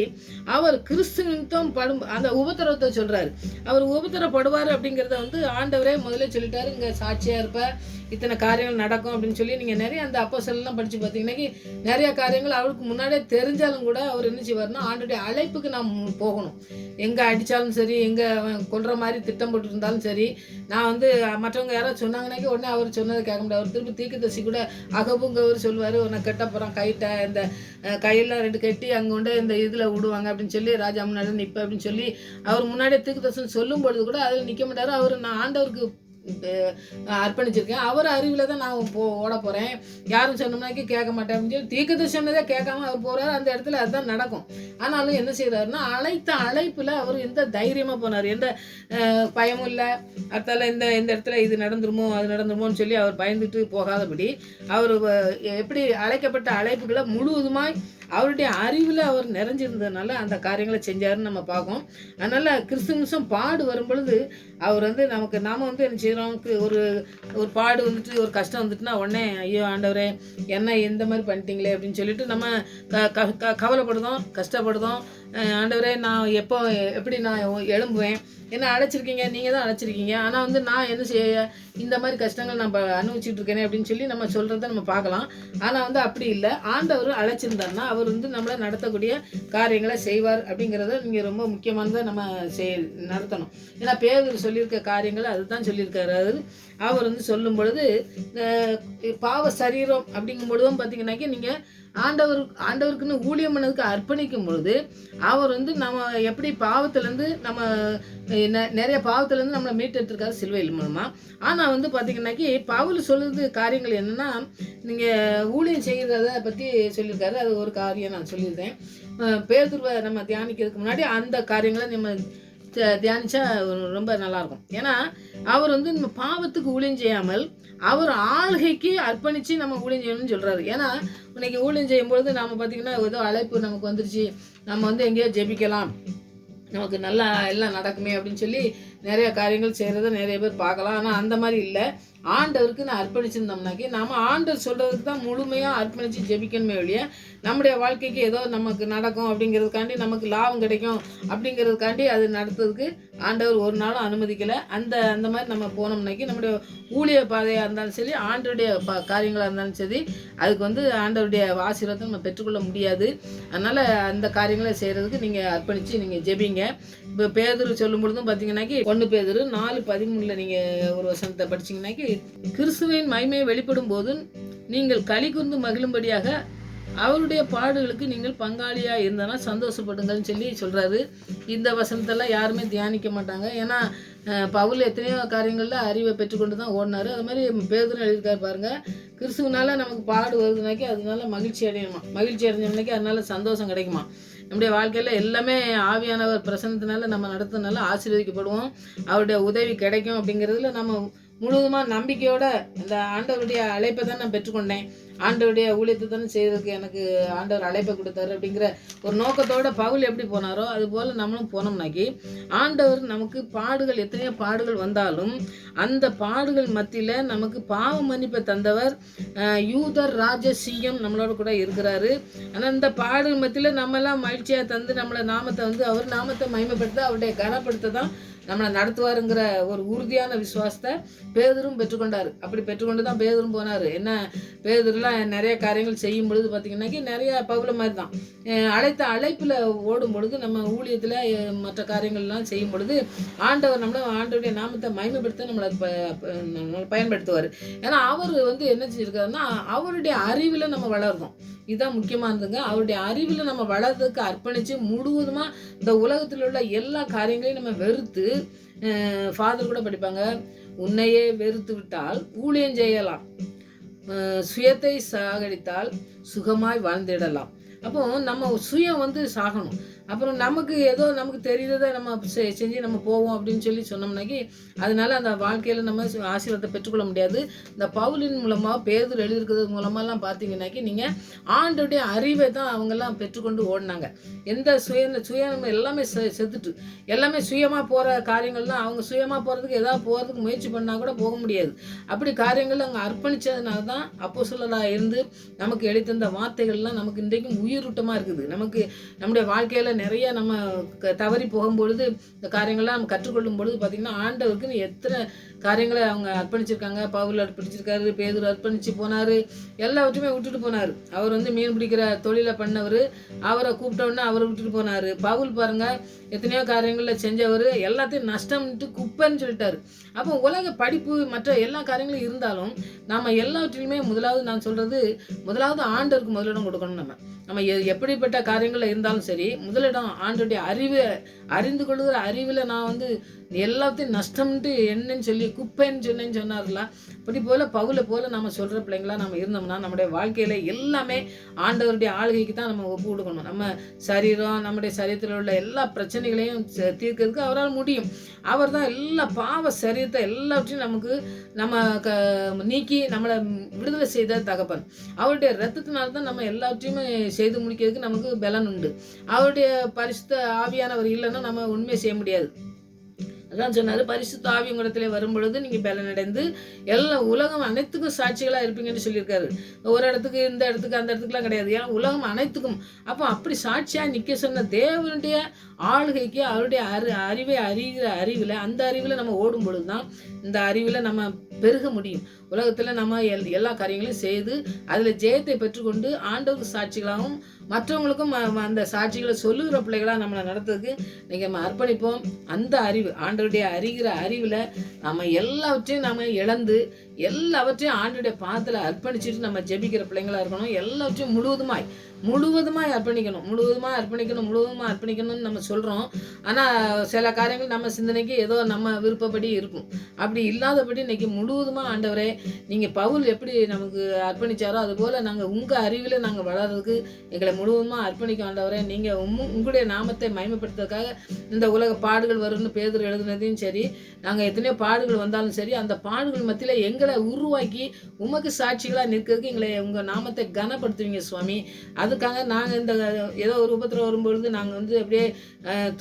அவர் கிறிஸ்துவின் படும் அந்த உபத்திரவத்தை சொல்கிறாரு. அவர் உபத்திரப்படுவார் அப்படிங்கிறத ஆண்டவரே முதலே சொல்லிட்டாரு, இங்கே சாட்சியாக இருப்ப இத்தனை காரியங்கள் நடக்கும் அப்படின்னு சொல்லி நீங்கள் நிறைய அந்த அப்போஸ்தலர்லாம் படித்து பார்த்தீங்கன்னாக்கி நிறைய காரியங்கள் அவருக்கு முன்னாடியே தெரிஞ்சாலும் கூட அவர் என்ன செய்வார்னா ஆண்டோடைய அழைப்புக்கு நாம் போகணும். எங்கே அடித்தாலும் சரி, எங்கே கொல்ற மாதிரி திட்டம் போட்டு இருந்தாலும் சரி, நான் மற்றவங்க யாராவது சொன்னாங்கன்னாக்கி உடனே அவர் சொன்னதை கேட்க முடியாது. அவர் திருப்பி தீர்க்கதரிசி கூட அகபுங்கவர் சொல்லுவார், உன்னை கெட்ட போகிறான் கைட்ட இந்த கையெல்லாம் 2 கட்டி அங்கே கொண்டு இந்த இதில் விடுவாங்க அப்படின்னு சொல்லி ராஜா முன்னாடி நிற்ப அப்படின்னு சொல்லி அவர் முன்னாடியே தீர்க்கதரிசனம் சொல்லும் பொழுது கூட அதில் நிற்க மாட்டார். அவர் நான் ஆண்டவருக்கு அர்ப்பணிச்சிருக்கேன், அவர் அறிவில் தான் நான் ஓட போகிறேன், யாரும் சொன்னோம்னாக்கி கேட்க மாட்டேன் அப்படின்னு சொல்லி தீர்க்கதரிசி சொன்னதே கேட்காம அவர் போகிறாரு. அந்த இடத்துல அதுதான் நடக்கும். ஆனாலும் என்ன செய்கிறாருன்னா அழைத்த அழைப்பில் அவர் எந்த தைரியமாக போனார், எந்த பயமும் இல்லை. அடுத்தால இந்த இடத்துல இது நடந்துருமோ அது நடந்துருமோன்னு சொல்லி அவர் பயந்துட்டு போகாதபடி அவர் எப்படி அழைக்கப்பட்ட அழைப்புகளை முழுவதுமாய் அவருடைய அறிவில் அவர் நிறைஞ்சிருந்ததுனால அந்த காரியங்களை செஞ்சாருன்னு நம்ம பார்க்கோம். அதனால் கிறிஸ்துமஸும் பாடு வரும் பொழுது அவர் நமக்கு நாம் என்ன செய்கிறோம், ஒரு பாடு ஒரு கஷ்டம் வந்துட்டுனா உடனே ஐயோ ஆண்டவரே என்ன இந்த மாதிரி பண்ணிட்டீங்களே அப்படின்னு சொல்லிட்டு நம்ம கவலைப்படுதோம், கஷ்டப்படுதோம். ஆண்டவரே நான் எப்படி நான் எழும்புவேன், என்ன அழைச்சிருக்கீங்க, நீங்கள் தான் அழைச்சிருக்கீங்க, ஆனால் நான் என்ன செய்ய இந்த மாதிரி கஷ்டங்கள் நம்ம அனுபவிச்சுட்டு இருக்கேனே அப்படின்னு சொல்லி நம்ம சொல்கிறத நம்ம பார்க்கலாம். ஆனால் அப்படி இல்லை, ஆண்டவர் அழைச்சிருந்தாருன்னா அவர் நம்மளை நடத்தக்கூடிய காரியங்களை செய்வார் அப்படிங்கிறத நீங்கள் ரொம்ப முக்கியமானதை நம்ம நடத்தணும். ஏன்னா பேதுரு சொல்லியிருக்க காரியங்களை அதுதான் சொல்லியிருக்காரு. அவர் சொல்லும் பொழுது பாவ சரீரம் அப்படிங்கும் பொழுதும் பார்த்தீங்கன்னாக்கி நீங்கள் ஆண்டவருக்குன்னு ஊழியம் பண்ணதுக்கு அர்ப்பணிக்கும் பொழுது அவர் நம்ம எப்படி பாவத்திலேருந்து நம்ம நிறைய பாவத்திலேருந்து நம்மளை மீட்டெடுத்திருக்காரு சிலுவையில் மூலமாக. ஆனால் பார்த்தீங்கன்னாக்கி பவுல் சொல்லுறது காரியங்கள் என்னென்னா நீங்கள் ஊழியம் செய்கிறத பற்றி சொல்லியிருக்காரு. அது ஒரு காரியம் நான் சொல்லியிருந்தேன். பேதுருவை நம்ம தியானிக்கிறதுக்கு முன்னாடி அந்த காரியங்களை நம்ம தியானிச்சா ரொம்ப நல்லாயிருக்கும். ஏன்னா அவர் நம்ம பாவத்துக்கு ஊழியம் செய்யாமல் அவர் ஆள்கைக்கு அர்ப்பணித்து நம்ம ஊழியம் செய்யணும்னு சொல்கிறாரு. ஏன்னா இன்னைக்கு ஊழியம் செய்யும்பொழுது நம்ம பார்த்திங்கன்னா ஏதோ அழைப்பு நமக்கு வந்துருச்சு, நம்ம எங்கேயோ ஜெபிக்கலாம், நமக்கு நல்லா எல்லாம் நடக்குமே அப்படின்னு சொல்லி நிறைய காரியங்கள் செய்கிறத நிறைய பேர் பார்க்கலாம். ஆனால் அந்த மாதிரி இல்லை. ஆண்டவருக்கு நான் அர்ப்பணிச்சிருந்தோம்னாக்கி நம்ம ஆண்டவர் சொல்கிறதுக்கு தான் முழுமையாக அர்ப்பணித்து ஜெபிக்கணுமே ஒழிய நம்முடைய வாழ்க்கைக்கு ஏதோ நமக்கு நடக்கும் அப்படிங்கிறதுக்காண்டி நமக்கு லாபம் கிடைக்கும் அப்படிங்கிறதுக்காண்டி அது நடத்துறதுக்கு ஆண்டவர் ஒரு நாளும் அனுமதிக்கலை. அந்த மாதிரி நம்ம போனோம்னாக்கி நம்முடைய ஊழிய பாதையாக இருந்தாலும் சரி, ஆண்டவருடைய காரியங்களாக இருந்தாலும் சரி, அதுக்கு ஆண்டவருடைய ஆசீர்வாதத்தை நம்ம பெற்றுக்கொள்ள முடியாது. அதனால் அந்த காரியங்களை செய்கிறதுக்கு நீங்கள் அர்ப்பணித்து நீங்கள் ஜெபிங்க. இப்போ பேதுரு சொல்லும் பொழுதும் பார்த்தீங்கன்னாக்கி 1 பேதுரு 4:13 நீங்கள் ஒரு வசனத்தை படிச்சிங்கன்னாக்கி கிறிஸ்துவின் மகிமையை வெளிப்படும் போது நீங்கள் களி கூர்ந்து மகிழும்படியாக அவருடைய பாடுகளுக்கு நீங்கள் பங்காளியாக இருந்தனா சந்தோஷப்படுங்கள்னு சொல்லி சொல்கிறாரு. இந்த வசனத்தெல்லாம் யாருமே தியானிக்க மாட்டாங்க. ஏன்னா பவுல் எத்தனையோ காரியங்களில் அறிவை பெற்றுக்கொண்டு தான் ஓடினார். அது மாதிரி பேதுரு எழுதியிருக்காரு பாருங்கள், கிறிஸ்துவனால நமக்கு பாடு வருதுனாக்கி அதனால மகிழ்ச்சி அடையணுமா, மகிழ்ச்சி அடைஞ்சோம்னாக்கி அதனால சந்தோஷம் கிடைக்குமா. நம்முடைய வாழ்க்கையில் எல்லாமே ஆவியானவர் பிரசன்னத்தினால நம்ம நடத்துனால ஆசீர்வதிக்கப்படுவோம், அவருடைய உதவி கிடைக்கும் அப்படிங்கிறதுல நம்ம முழுவதுமாக நம்பிக்கையோட இந்த ஆண்டவருடைய அழைப்பை தான் நான் பெற்றுக்கொண்டேன், ஆண்டவருடைய ஊழியத்தை தானே செய்யறதுக்கு எனக்கு ஆண்டவர் அழைப்பை கொடுத்தாரு அப்படிங்கிற ஒரு நோக்கத்தோட பவுல் எப்படி போனாரோ அது போல் நம்மளும் போனோம்னாக்கி ஆண்டவர் நமக்கு பாடுகள், எத்தனையோ பாடுகள் வந்தாலும் அந்த பாடுகள் மத்தியில் நமக்கு பாவ மன்னிப்பை தந்தவர் யூதர் ராஜசியம் நம்மளோட கூட இருக்கிறாரு. ஆனால் இந்த பாடுகள் மத்தியில் நம்மெல்லாம் மகிழ்ச்சியாக தந்து நம்மளை நாமத்தை அவர் நாமத்தை மகிமைப்படுத்த, அவருடைய கனப்படுத்த தான் நம்மளை நடத்துவாருங்கிற ஒரு உறுதியான விசுவாசத்தை பேதுரும் பெற்றுக்கொண்டார். அப்படி பெற்றுக்கொண்டு தான் பேதுரும் போனார். என்ன பேதுருலாம் நிறைய காரியங்கள் செய்யும் பொழுது பார்த்திங்கன்னாக்கி நிறையா பவுல மாதிரி தான் அழைப்பில் ஓடும் பொழுது, நம்ம ஊழியத்தில் மற்ற காரியங்கள்லாம் செய்யும் பொழுது ஆண்டவர் ஆண்டவருடைய நாமத்தை மகிமைப்படுத்த நம்மளை பயன்படுத்துவார். ஏன்னா அவர் என்ன செஞ்சுருக்காருன்னா அவருடைய அறிவில் நம்ம வளர்றோம். இதுதான் முக்கியமானதுங்க. அவருடைய அறிவில் நம்ம வளர்றதுக்கு அர்ப்பணித்து முழுவதுமாக இந்த உலகத்தில் உள்ள எல்லா காரியங்களையும் நம்ம வெறுத்து, ஃபாதர் கூட படிப்பாங்க, உன்னையே வெறுத்து விட்டால் ஊழியம் செய்யலாம், சுயத்தை சாகடித்தால் சுகமாய் வாழ்ந்திடலாம். அப்போ நம்ம சுயம் சாகணும். அப்புறம் நமக்கு ஏதோ நமக்கு தெரிந்ததை நம்ம செஞ்சு நம்ம போவோம் அப்படின்னு சொன்னோம்னாக்கி அதனால அந்த வாழ்க்கையில் நம்ம ஆசீர்வாதத்தை பெற்றுக்கொள்ள முடியாது. இந்த பவுலின் மூலமாக பேதுரு எழுதியிருக்கிறது மூலமாலாம் பார்த்தீங்கன்னாக்கி நீங்கள் ஆண்டோடைய அறிவை தான் அவங்கெல்லாம் பெற்றுக்கொண்டு ஓடினாங்க. எந்த சுயம் எல்லாமே செத்துட்டு எல்லாமே சுயமாக போகிற காரியங்கள்லாம் அவங்க சுயமாக போகிறதுக்கு ஏதாவது போகிறதுக்கு முயற்சி பண்ணால் கூட போக முடியாது. அப்படி காரியங்கள் அங்கே அர்ப்பணித்ததுனால தான் அப்போஸ்தலராக இருந்து நமக்கு எழுத்தந்த வார்த்தைகள்லாம் நமக்கு இன்றைக்கும் உயிரூட்டமாக இருக்குது. நமக்கு நம்முடைய வாழ்க்கையில் நிறைய நம்ம தவறி போகும்பொழுது இந்த காரியங்கள்லாம் நம்ம கற்றுக்கொள்ளும் பொழுது பார்த்திங்கன்னா ஆண்டவருக்குன்னு எத்தனை காரியங்களை அவங்க அர்ப்பணிச்சிருக்காங்க. பவுல் அர்ப்பணிச்சிருக்காரு, பேதுரு அர்ப்பணித்து போனார், எல்லாவற்றையுமே விட்டுட்டு போனார். அவர் மீன் பிடிக்கிற தொழிலை பண்ணவர், அவரை கூப்பிட்டோன்னா அவரை விட்டுட்டு போனார். பவுல் பாருங்கள் எத்தனையோ காரியங்களில் செஞ்சவர் எல்லாத்தையும் நஷ்டம்ட்டு குப்பைன்னு சொல்லிட்டார். அப்போ உலக படிப்பு மற்ற எல்லா காரியங்களும் இருந்தாலும் நம்ம எல்லாவற்றிலுமே நான் சொல்கிறது முதலாவது ஆண்டவருக்கு முதலிடம் கொடுக்கணும். நம்ம எப்படிப்பட்ட காரியங்களில் இருந்தாலும் சரி முதலிடம் ஆண்டோடைய அறிந்து கொள்கிற அறிவில் நான் எல்லாத்தையும் நஷ்டம்ட்டு என்னன்னு சொல்லி குப்பைன்னு சொன்னார்ல, அப்படி போல் பவுலை போல் நம்ம சொல்கிற பிள்ளைங்களா நம்ம இருந்தோம்னா நம்முடைய வாழ்க்கையில் எல்லாமே ஆண்டவருடைய ஆளுகைக்கு தான் நம்ம ஒப்பு கொடுக்கணும். நம்ம சரீரம், நம்முடைய சரீரத்தில் உள்ள எல்லா பிரச்சனைகளையும் தீர்க்கிறதுக்கு அவரால் முடியும். அவர் தான் எல்லா பாவ சரீரத்தை எல்லாவற்றையும் நம்ம நீக்கி நம்மளை விடுதலை செய்த தகப்பன். அவருடைய ரத்தத்தினால்தான் நம்ம எல்லாவற்றையுமே செய்து முடிக்கிறதுக்கு நமக்கு பலன் உண்டு. அவருடைய பரிசுத்த ஆவியானவர் இல்லைன்னா நம்ம உண்மையை செய்ய முடியாது. அதான் சொன்னார், பரிசுத்த ஆவி உங்களிடத்திலே வரும்பொழுது நீங்கள் பலனடைந்து எல்லா உலகம் அனைத்துக்கும் சாட்சிகளாக இருப்பீங்கன்னு சொல்லியிருக்காரு. ஒரு இடத்துக்கு இந்த இடத்துக்கு அந்த இடத்துக்குலாம் கிடையாது, ஏன்னா உலகம் அனைத்துக்கும். அப்போ அப்படி சாட்சியாக நிற்க சொன்ன தேவனுடைய ஆளுகைக்கு அவருடைய அறிவை அறிகிற அறிவில், அந்த அறிவில் நம்ம ஓடும் பொழுது தான் இந்த அறிவில் நம்ம பெருக முடியும். உலகத்தில் நம்ம எல்லா காரியங்களையும் செய்து அதில் ஜெயத்தை பெற்றுக்கொண்டு ஆண்டவருக்கு சாட்சிகளாகவும் மற்றவங்களுக்கும் அந்த சாட்சிகளை சொல்லுகிற பிள்ளைகளாக நம்மளை நடத்துறதுக்கு நீங்கள் நம்ம அர்ப்பணிப்போம். அந்த அறிவு ஆண்டவருடைய அறிகிற அறிவில் நம்ம எல்லாவற்றையும் நம்ம இழந்து எல்லாவற்றையும் ஆண்டவருடைய பாதத்தில் அர்ப்பணிச்சுட்டு நம்ம ஜெபிக்கிற பிள்ளைங்களாக இருக்கணும். எல்லாவற்றையும் முழுவதுமாய் அர்ப்பணிக்கணும்னு நம்ம சொல்கிறோம். ஆனால் சில காரியங்கள் நம்ம சிந்தனைக்கு ஏதோ நம்ம விருப்பப்படி இருக்கும். அப்படி இல்லாதபடி இன்றைக்கி முழுவதுமாக ஆண்டவரே நீங்கள் பவுல் எப்படி நமக்கு அர்ப்பணித்தாரோ அதுபோல் நாங்கள் உங்கள் அறிவில் நாங்கள் வளர்கிறதுக்கு எங்களை முழுவதுமாக அர்ப்பணிக்க ஆண்டவரே. நீங்கள் உங்களுடைய நாமத்தை மகிமைப்படுத்துறதுக்காக இந்த உலக பாடுகள் வரும்னு பேதுரு எழுதுனதையும் சரி, நாங்கள் எத்தனையோ பாடுகள் வந்தாலும் சரி அந்த பாடுகள் மத்தியில் எங்களை உருவாக்கி உமக்கு சாட்சிகளாக நிற்கிறதுக்கு எங்களை உங்கள் நாமத்தை கனப்படுத்துவீங்க சுவாமி. அதுக்காக நாங்கள் இந்த ஏதோ ஒரு உபத்திரம் வரும்பொழுது நாங்கள் அப்படியே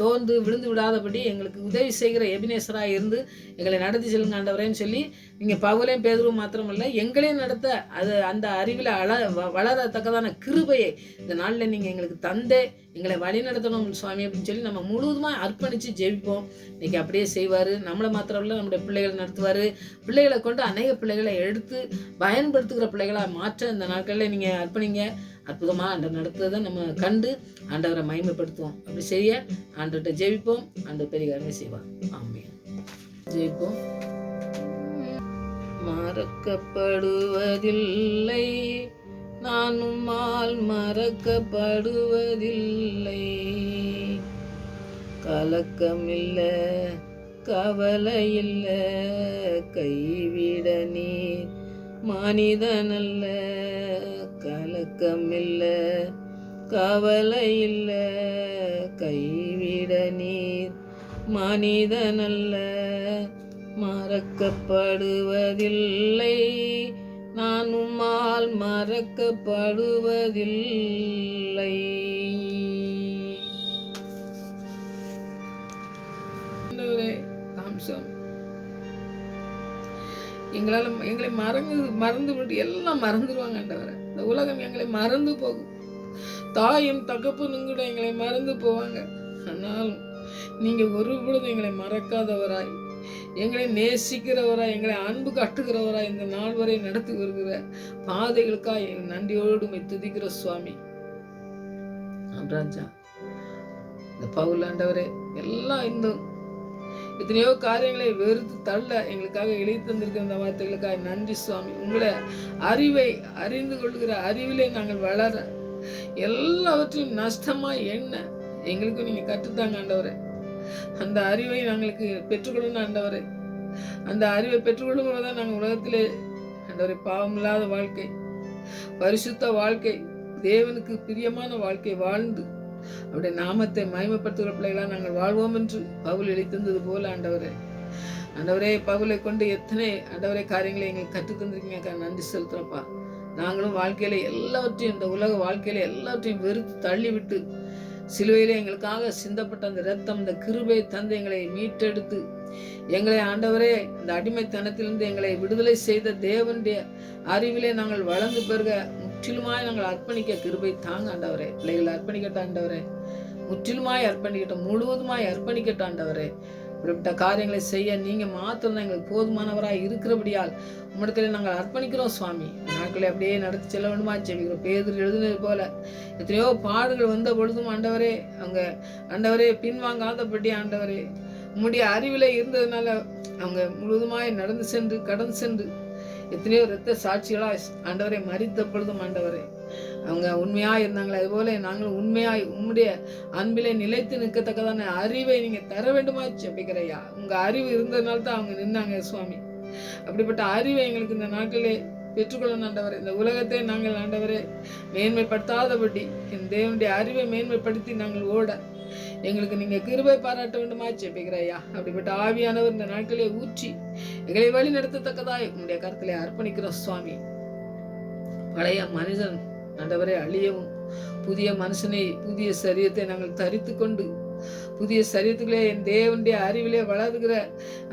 தோர்ந்து விழுந்து விடாதபடி எங்களுக்கு உதவி செய்கிற எபினேசராக இருந்து எங்களை நடத்தி செல்லுங்க ஆண்டவரேன்னு சொல்லி நீங்கள் பவுலையும் பேதுருவும் மாத்திரமல்ல எங்களையும் நடத்த அந்த அறிவில் வளரத்தக்கதான கிருபையை இந்த நாளில் நீங்கள் எங்களுக்கு தந்தே எங்களை வழி நடத்தணும் சுவாமி அப்படின்னு சொல்லி நம்ம முழுவதுமாக அர்ப்பணித்து ஜெபிப்போம். இன்றைக்கி அப்படியே செய்வார். நம்மளை மாத்திரம் இல்லை, நம்முடைய பிள்ளைகளை நடத்துவார். பிள்ளைகளை கொண்டு அநேக பிள்ளைகளை எடுத்து பயன்படுத்துகிற பிள்ளைகளாக மாற்ற இந்த நாட்களில் நீங்கள் அர்ப்பணிங்க. அற்புதமாக ஆண்டவர் நடத்துறதை நம்ம கண்டு ஆண்டவரை மகிமைப்படுத்துவோம். அப்படி செய்ய ஆண்டவர்கிட்ட ஜெபிப்போம். ஆண்டவர் பெரிய காரியமே செய்வார். ஆமென். ஜெபிப்போம். மறக்கப்படுவதில்லை, நான் உம்மால் மறக்கப்படுவதில்லை. கலக்கமில்லை, கவலை இல்லை, கைவிட நீர் மனிதனல்ல. கலக்கமில்லை, கவலை இல்லை, கைவிட நீர் மனிதனல்ல. மறக்கப்படுவதில்லை, நான் உம்மால் மறக்கப்படுவதில்லை. எங்களை மறந்து விட்டு எல்லாம் மறந்துடுவாங்க ஆண்டவரே. இந்த உலகம் எங்களை மறந்து போகும், தாயும் தகப்பனும் கூட எங்களை மறந்து போவாங்க. ஆனாலும் நீங்க ஒரு பொழுது எங்களை மறக்காதவராய், எங்களை நேசிக்கிறவராய், எங்களை அன்பு காட்டுகிறவராய் இந்த நாள் வரை நடத்தி வருகிற பாதைகளுக்காக நன்றியோடு துதிக்கிற சுவாமி. ராஜா, இந்த பவுல் ஆண்டவரே, எல்லாம் இந்த எத்தனையோ காரியங்களை வெறுத்து தள்ள எங்களுக்காக எழுதி தந்திருக்கிற இந்த வார்த்தைகளுக்காக நன்றி சுவாமி. உங்களை அறிவை அறிந்து கொள்கிற அறிவிலே நாங்கள் வளர, எல்லாவற்றையும் நஷ்டமா என்ன எங்களுக்கும் நீங்க கற்றுத்தாங்க ஆண்டவரே. அந்த அறிவை நாங்களுக்கு பெற்றுக்கொள்ளணும் ஆண்டவரே. அந்த அறிவை பெற்றுக்கொள்ளும் போதுதான் நாங்கள் உலகத்திலே ஆண்டவரே பாவம் இல்லாத வாழ்க்கை, பரிசுத்த வாழ்க்கை, தேவனுக்கு பிரியமான வாழ்க்கை வாழ்ந்து அவருடைய நாமத்தை மகிமைப்படுத்துகிற பிள்ளைகளா நாங்கள் வாழ்வோம் என்று பவுல் எழுதித்தந்தது போல ஆண்டவரே பவுலை கொண்டு எத்தனை ஆண்டவரே காரியங்களை எங்களுக்கு கற்றுத்தந்திருக்கீங்க. நன்றி செலுத்துறப்பா. நாங்களும் வாழ்க்கையில எல்லாவற்றையும், இந்த உலக வாழ்க்கையில எல்லாவற்றையும் வெறுத்து தள்ளிவிட்டு சிலுவையிலே எங்களுக்காக சிந்தப்பட்ட அந்த இரத்தம், இந்த கிருபை தந்து எங்களை மீட்டெடுத்து எங்களை ஆண்டவரே இந்த அடிமைத்தனத்திலிருந்து எங்களை விடுதலை செய்த தேவனுடைய அறிவிலே நாங்கள் வளர்ந்து பெறுக முற்றிலுமாய் நாங்கள் அர்ப்பணிக்க கிருபை தாங்க ஆண்டவரே. பிள்ளைகளை அர்ப்பணிக்கட்டும் ஆண்டவரே, முற்றிலுமாய் அர்ப்பணிக்கட்டும், முழுவதுமாய் அர்ப்பணிக்கட்டும் ஆண்டவரே. இப்படிப்பட்ட காரியங்களை செய்ய நீங்க மாத்திரம் தான் எங்களுக்கு போதுமானவராய் இருக்கிறபடியால் உம்மிடத்துல நாங்கள் அர்ப்பணிக்கிறோம் சுவாமி. நாட்களை அப்படியே நடத்தி செல்ல வேண்டுமா ஜெபிக்கிறோம். பேதுரு எழுதுனது போல எத்தனையோ பாடுகள் வந்த பொழுதும் ஆண்டவரே, அவங்க ஆண்டவரே பின்வாங்காதபடி ஆண்டவரே உம்முடைய அறிவில இருந்ததுனால அவங்க முழுவதுமாய் நடந்து சென்று கடந்து சென்று எத்தனையோ இரத்த சாட்சிகளா ஆண்டவரை மரித்த பொழுதும் ஆண்டவரே அவங்க உண்மையா இருந்தாங்களே, அதுபோல நாங்களும் உண்மையாய் உம்முடைய அன்பிலே நிலைத்து நிற்கத்தக்கதான அறிவை நீங்க தர வேண்டுமா ஜெபிக்கிறையா. உங்க அறிவு இருந்ததுனால தான் அவங்க நின்னாங்க சுவாமி. அப்படிப்பட்ட அறிவை எங்களுக்கு இந்த நாட்களே பெற்றுக்கொள்ளணும் ஆண்டவரே. இந்த உலகத்தை நாங்கள் ஆண்டவரே மேன்மைப்படுத்தாதபடி என் தேவனுடைய அறிவை மேன்மைப்படுத்தி நாங்கள் ஓட எங்களுக்கு நீங்க கிருபை பாராட்ட வேண்டுமா ஜெபிக்கிறையா. அப்படிப்பட்ட ஆவியானவர் இந்த நாட்களே ஊற்றி எங்களை வழி நடத்தத்தக்கதாய் உங்களுடைய கருத்திலே அர்ப்பணிக்கிறோம் சுவாமி. பழைய மனிதன் ஆண்டவரை அழியவும் புதிய மனுஷனை, புதிய சரீரத்தை நாங்கள் தரித்து கொண்டு புதிய சரீரத்துக்களே என் தேவனுடைய அறிவிலே வளர்கிற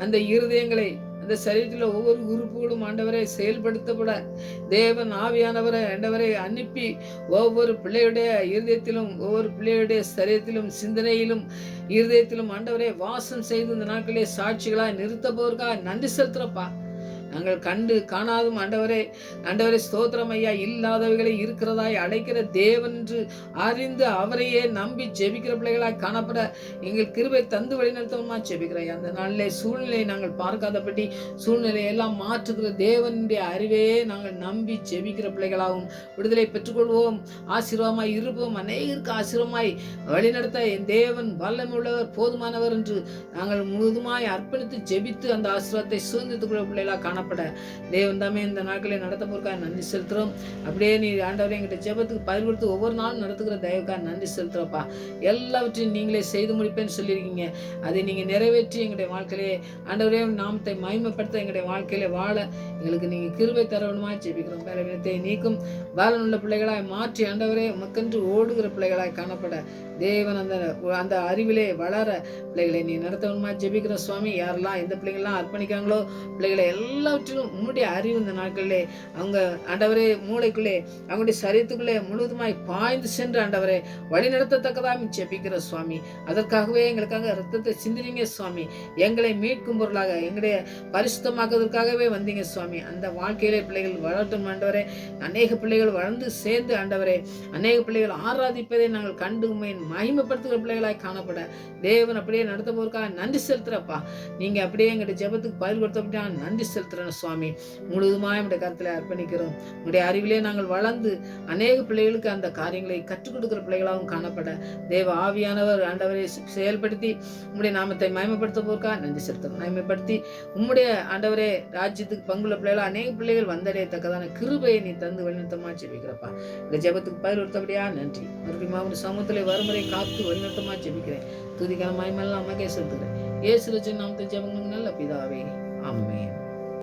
அந்த இருதயங்களை, அந்த சரீரத்தில் ஒவ்வொரு உறுப்புகளும் ஆண்டவரை செயல்படுத்தப்பட தேவன் ஆவியானவரை ஆண்டவரை அனுப்பி ஒவ்வொரு பிள்ளையுடைய இருதயத்திலும், ஒவ்வொரு பிள்ளையுடைய சரீரத்திலும், சிந்தனையிலும், இருதயத்திலும் ஆண்டவரை வாசம் செய்து இந்த நாட்களே சாட்சிகளாய் நிறுத்த போவதற்காக நன்றி செலுத்துறப்பா. நாங்கள் கண்டு காணாதும் ஆண்டவரே ஸ்தோத்திரம் ஐயா, இல்லாதவைகளை இருக்கிறதாய் அழைக்கிற தேவன் என்று அறிந்து அவரையே நம்பி ஜெபிக்கிற பிள்ளைகளாய் காணப்பட எங்கள் கிருபை தந்து வழிநடத்தமா ஜெபிக்கிறாய். அந்த நாளிலே சூழ்நிலையை நாங்கள் பார்க்காதபடி சூழ்நிலையெல்லாம் மாற்றுகிற தேவனுடைய அறிவையே நாங்கள் நம்பி ஜெபிக்கிற பிள்ளைகளாகவும் விடுதலை பெற்றுக்கொள்வோம். ஆசீர்வாதமாய் இருப்போம். அநேகருக்கு ஆசீர்வாதமாய் வழிநடத்த என் தேவன் வல்லமை உள்ளவர், போதுமானவர் என்று நாங்கள் முழுவதுமாய் அர்ப்பணித்து ஜெபித்து அந்த ஆசீர்வாதத்தை சுதந்திரத்துக்குள்ள பிள்ளைகளாக காணப்பட தேவன் தாமே இந்த நாட்களை நடத்த போறதுக்காக நன்றி செலுத்துறோம். அப்படியே நீ ஆண்டவரே எங்கிட்ட ஜெபத்துக்கு பதில் கொடுத்து ஒவ்வொரு நாளும் நடத்துகிற தயவுக்காக நன்றி செலுத்துறப்பா. எல்லாவற்றையும் நீங்களே செய்து முடிப்பேன்னு சொல்லியிருக்கீங்க. அதை நீங்க நிறைவேற்றி எங்களுடைய வாழ்க்கையிலே ஆண்டவரே நாமத்தை மகிமைப்படுத்த எங்களுடைய வாழ்க்கையில வாழ எங்களுக்கு நீங்க கிருபை தர வேண்டுமா ஜெபிக்கிறோம். பலவீனத்தை நீக்கும் பலனுள்ள பிள்ளைகளாய் மாற்றி ஆண்டவரே உமக்கென்று ஓடுகிற பிள்ளைகளாய் காணப்பட தேவன் அந்த அறிவிலே வளர பிள்ளைகளை நீ நடத்த வேண்டுமா ஜெபிக்கிற சுவாமி. யாரெல்லாம் எந்த பிள்ளைகள்லாம் அர்ப்பணிக்காங்களோ பிள்ளைகளை எல்லாவற்றிலும் உம்முடைய அறிவு இந்த நாட்களிலே அவங்க ஆண்டவரே மூளைக்குள்ளே அவங்களுடைய சரீரத்துக்குள்ளே முழுவதுமாய் பாய்ந்து சென்று ஆண்டவரே வழி நடத்தத்தக்கதாக ஜெபிக்கிற சுவாமி. அதற்காகவே எங்களுக்காக ரத்தத்தை சிந்தினீங்க சுவாமி. எங்களை மீட்கும் பொருளாக எங்களுடைய பரிசுத்தமாக்குவதற்காகவே வந்தீங்க சுவாமி. அந்த வாழ்க்கையிலே பிள்ளைகள் வளர்த்தும் ஆண்டவரே. அநேக பிள்ளைகள் வளர்ந்து சேர்ந்து ஆண்டவரே அநேக பிள்ளைகள் ஆராதிப்பதை நாங்கள் கண்டு உண்மை மகிமைப்படுத்துகிற பிள்ளைகளாய் காணப்பட தேவன் அப்படியே நடத்த போறதுக்காக நன்றி செலுத்துறப்பா. நீங்க அப்படியே எங்களுடைய ஜெபத்துக்கு பதில் கொடுத்தப்பட்டா நன்றி செலுத்துறோம் சுவாமி. முழுவதுமாய் நம்முடைய கருத்துல அர்ப்பணிக்கிறோம். உங்களுடைய அறிவிலே நாங்கள் வளர்ந்து அநேக பிள்ளைகளுக்கு அந்த காரியங்களை கற்றுக் கொடுக்கிற பிள்ளைகளாகவும் காணப்பட தேவ ஆவியானவர் ஆண்டவரை செயல்படுத்தி உங்களுடைய நாமத்தை மகிமைப்படுத்த போறதுக்காக நன்றி செலுத்துறோம். மகிமைப்படுத்தி உம்முடைய ஆண்டவரே ராஜ்யத்துக்கு பங்குள்ள பிள்ளைகள் அநேக பிள்ளைகள் வந்தடையத்தக்கதான கிருபையை நீ தந்து வழிநடத்தமா ஜெபிக்கிறப்பா. இந்த ஜெபத்துக்கு பதில் கொடுத்தபடியா நன்றி. மறுபடியும் ஒரு சமூகத்திலே வருமுறை காத்து வழிநடத்தமா ஜெபிக்கிறேன். துதிக்கான மகிமையெல்லாம் அம்மாக்கே செலுத்துகிறேன். இயேசு நாமத்தை ஜெபங்கள் நல்ல பிதாவே. ஆமென்.